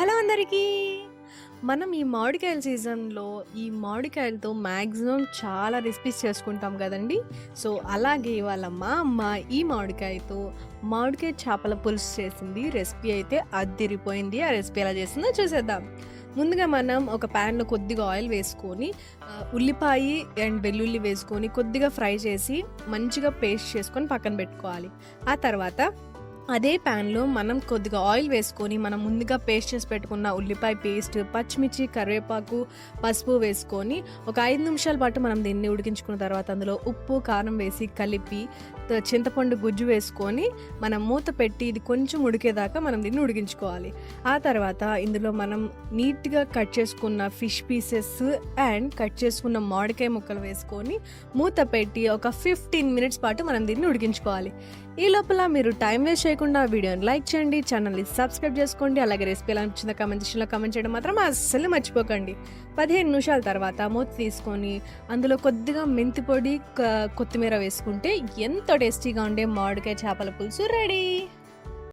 Hello అందరికీ! మనం ఈ మామిడికాయల సీజన్‌లో ఈ మామిడికాయలతో మాక్సిమం చాలా రెసిపీస్ చేసుకుంటాం గదండీ! సో, అలాగే ఇవాళ మా అమ్మ ఈ మామిడికాయతో మామిడికాయ చేపల పులుసు చేసింది. రెసిపీ అయితే అద్దిరిపోయింది. ఆ రెసిపీ ఎలా చేసిందో చూసేద్దాం. ముందుగా మనం ఒక ప్యాన్‌లో కొద్దిగా ఆయిల్ వేసుకొని ఉల్లిపాయి అండ్ వెల్లుల్లి వేసుకొని కొద్దిగా ఫ్రై చేసి మంచిగా పేస్ట్ చేసుకొని పక్కన పెట్టుకోవాలి. ఆ తర్వాత అదే ప్యాన్‌లో మనం కొద్దిగా ఆయిల్ వేసుకొని, మనం ముందుగా పేస్ట్ చేసి పెట్టుకున్న ఉల్లిపాయ పేస్ట్, పచ్చిమిర్చి, కరివేపాకు, పసుపు వేసుకొని ఒక 5 నిమిషాల పాటు మనం దీన్ని ఉడికించుకున్న తర్వాత అందులో ఉప్పు, కారం వేసి కలిపి చింతపండు గుజ్జు వేసుకొని మనం మూత పెట్టి ఇది కొంచెం ఉడికేదాకా మనం దీన్ని ఉడికించుకోవాలి. ఆ తర్వాత ఇందులో మనం నీట్‌గా కట్ చేసుకున్న ఫిష్ పీసెస్ అండ్ కట్ చేసుకున్న మామిడికాయ ముక్కలు వేసుకొని మూత పెట్టి ఒక 15 మినిట్స్ పాటు మనం దీన్ని ఉడికించుకోవాలి. ఈ లోపల మీరు టైం వేస్ట్ చేయకుండా వీడియోని లైక్ చేయండి, ఛానల్ని సబ్స్క్రైబ్ చేసుకోండి. అలాగే రెసిపీ ఎలా అనిపించిందో కామెంట్ సెక్షన్‌లో కామెంట్ చేయడం మాత్రం అస్సలు మర్చిపోకండి. 15 నిమిషాల తర్వాత మూత తీసుకొని అందులో కొద్దిగా మెంతి పొడి, కొత్తిమీర వేసుకుంటే ఎంతో టేస్టీగా ఉండే మామిడికాయ చేపల పులుసు రెడీ.